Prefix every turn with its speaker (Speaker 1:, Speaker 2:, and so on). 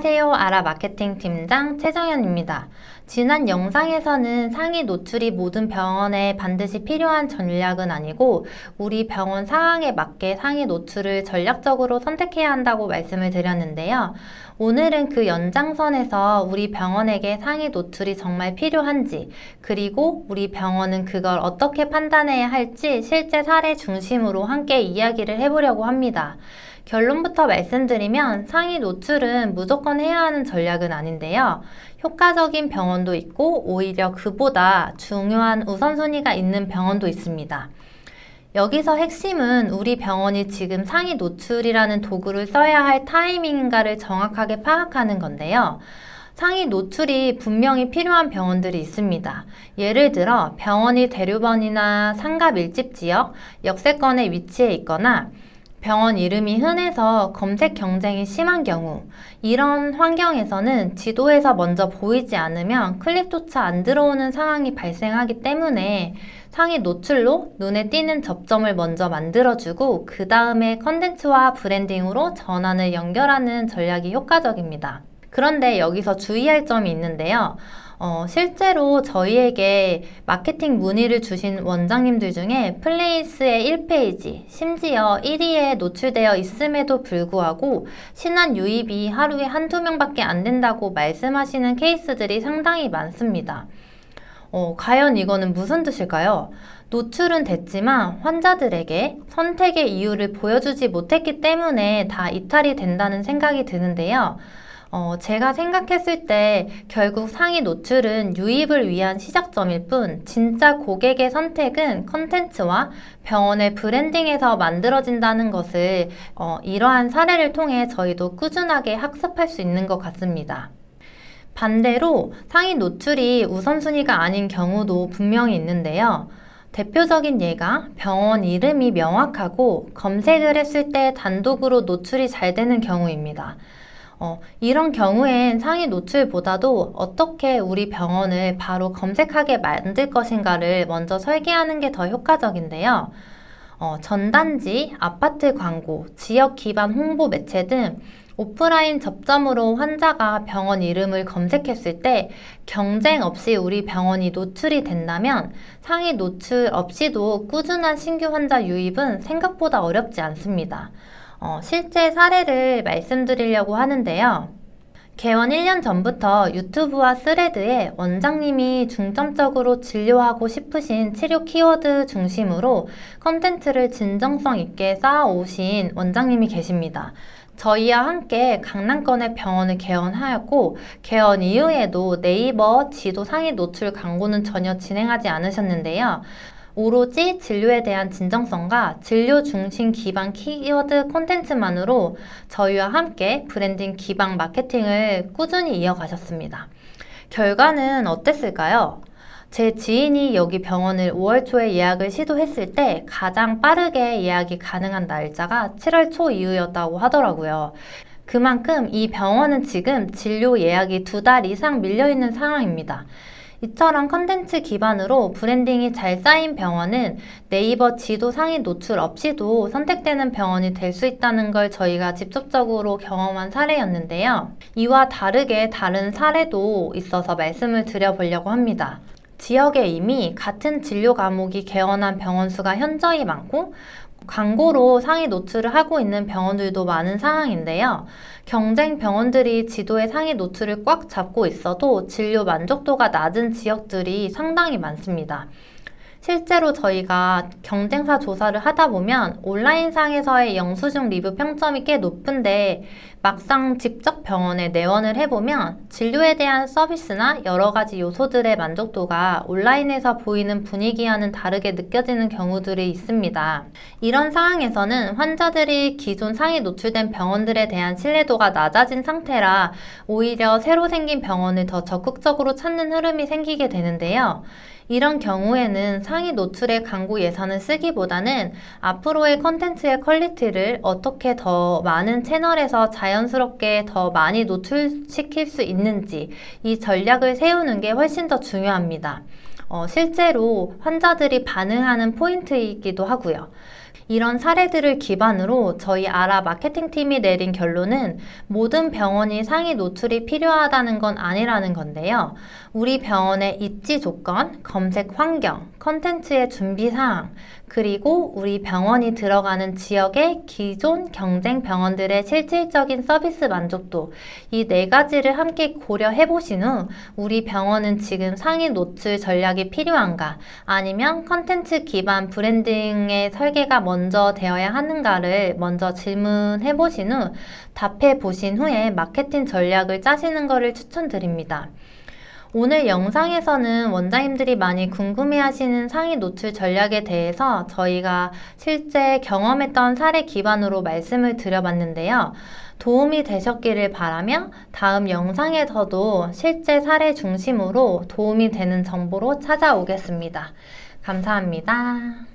Speaker 1: 안녕하세요. 아라마케팅 팀장 최정현입니다. 지난 영상에서는 상위 노출이 모든 병원에 반드시 필요한 전략은 아니고 우리 병원 상황에 맞게 상위 노출을 전략적으로 선택해야 한다고 말씀을 드렸는데요. 오늘은 그 연장선에서 우리 병원에게 상위 노출이 정말 필요한지, 그리고 우리 병원은 그걸 어떻게 판단해야 할지 실제 사례 중심으로 함께 이야기를 해보려고 합니다. 결론부터 말씀드리면 상위 노출은 무조건 해야 하는 전략은 아닌데요. 효과적인 병원도 있고 오히려 그보다 중요한 우선순위가 있는 병원도 있습니다. 여기서 핵심은 우리 병원이 지금 상위 노출이라는 도구를 써야 할 타이밍인가를 정확하게 파악하는 건데요. 상위 노출이 분명히 필요한 병원들이 있습니다. 예를 들어 병원이 대류번이나 상가 밀집 지역, 역세권에 위치해 있거나 병원 이름이 흔해서 검색 경쟁이 심한 경우, 이런 환경에서는 지도에서 먼저 보이지 않으면 클릭조차 안 들어오는 상황이 발생하기 때문에 상위 노출로 눈에 띄는 접점을 먼저 만들어주고 그 다음에 컨텐츠와 브랜딩으로 전환을 연결하는 전략이 효과적입니다. 그런데 여기서 주의할 점이 있는데요. 실제로 저희에게 마케팅 문의를 주신 원장님들 중에 플레이스의 1페이지, 심지어 1위에 노출되어 있음에도 불구하고 신한 유입이 하루에 한두 명밖에 안 된다고 말씀하시는 케이스들이 상당히 많습니다. 과연 이거는 무슨 뜻일까요? 노출은 됐지만 환자들에게 선택의 이유를 보여주지 못했기 때문에 다 이탈이 된다는 생각이 드는데요. 제가 생각했을 때 결국 상위 노출은 유입을 위한 시작점일 뿐 진짜 고객의 선택은 컨텐츠와 병원의 브랜딩에서 만들어진다는 것을 이러한 사례를 통해 저희도 꾸준하게 학습할 수 있는 것 같습니다. 반대로 상위 노출이 우선순위가 아닌 경우도 분명히 있는데요. 대표적인 예가 병원 이름이 명확하고 검색을 했을 때 단독으로 노출이 잘 되는 경우입니다. 이런 경우엔 상위 노출보다도 어떻게 우리 병원을 바로 검색하게 만들 것인가를 먼저 설계하는 게 더 효과적인데요. 전단지, 아파트 광고, 지역 기반 홍보 매체 등 오프라인 접점으로 환자가 병원 이름을 검색했을 때 경쟁 없이 우리 병원이 노출이 된다면 상위 노출 없이도 꾸준한 신규 환자 유입은 생각보다 어렵지 않습니다. 실제 사례를 말씀드리려고 하는데요. 개원 1년 전부터 유튜브와 스레드에 원장님이 중점적으로 진료하고 싶으신 치료 키워드 중심으로 컨텐츠를 진정성 있게 쌓아오신 원장님이 계십니다. 저희와 함께 강남권의 병원을 개원하였고 개원 이후에도 네이버 지도 상위 노출 광고는 전혀 진행하지 않으셨는데요. 오로지 진료에 대한 진정성과 진료 중심 기반 키워드 콘텐츠만으로 저희와 함께 브랜딩 기반 마케팅을 꾸준히 이어가셨습니다. 결과는 어땠을까요? 제 지인이 여기 병원을 5월 초에 예약을 시도했을 때 가장 빠르게 예약이 가능한 날짜가 7월 초 이후였다고 하더라고요. 그만큼 이 병원은 지금 진료 예약이 2달 이상 밀려있는 상황입니다. 이처럼 컨텐츠 기반으로 브랜딩이 잘 쌓인 병원은 네이버 지도 상위 노출 없이도 선택되는 병원이 될 수 있다는 걸 저희가 직접적으로 경험한 사례였는데요. 이와 다르게 다른 사례도 있어서 말씀을 드려보려고 합니다. 지역에 이미 같은 진료 과목이 개원한 병원 수가 현저히 많고 광고로 상위 노출을 하고 있는 병원들도 많은 상황인데요. 경쟁 병원들이 지도의 상위 노출을 꽉 잡고 있어도 진료 만족도가 낮은 지역들이 상당히 많습니다. 실제로 저희가 경쟁사 조사를 하다 보면 온라인상에서의 영수증 리뷰 평점이 꽤 높은데 막상 직접 병원에 내원을 해보면 진료에 대한 서비스나 여러 가지 요소들의 만족도가 온라인에서 보이는 분위기와는 다르게 느껴지는 경우들이 있습니다. 이런 상황에서는 환자들이 기존 상위 노출된 병원들에 대한 신뢰도가 낮아진 상태라 오히려 새로 생긴 병원을 더 적극적으로 찾는 흐름이 생기게 되는데요. 이런 경우에는 상위 노출의 광고 예산을 쓰기보다는 앞으로의 컨텐츠의 퀄리티를 어떻게 더 많은 채널에서 자연스럽게 더 많이 노출시킬 수 있는지 이 전략을 세우는 게 훨씬 더 중요합니다. 실제로 환자들이 반응하는 포인트이기도 하고요. 이런 사례들을 기반으로 저희 아라 마케팅팀이 내린 결론은 모든 병원이 상위 노출이 필요하다는 건 아니라는 건데요. 우리 병원의 입지 조건, 검색 환경, 컨텐츠의 준비 사항, 그리고 우리 병원이 들어가는 지역의 기존 경쟁 병원들의 실질적인 서비스 만족도, 이 네 가지를 함께 고려해 보신 후 우리 병원은 지금 상위 노출 전략이 필요한가, 아니면 컨텐츠 기반 브랜딩의 설계가 먼저 되어야 하는가를 먼저 질문해 보신 후 답해 보신 후에 마케팅 전략을 짜시는 것을 추천드립니다. 오늘 영상에서는 원장님들이 많이 궁금해하시는 상위 노출 전략에 대해서 저희가 실제 경험했던 사례 기반으로 말씀을 드려봤는데요. 도움이 되셨기를 바라며 다음 영상에서도 실제 사례 중심으로 도움이 되는 정보로 찾아오겠습니다. 감사합니다.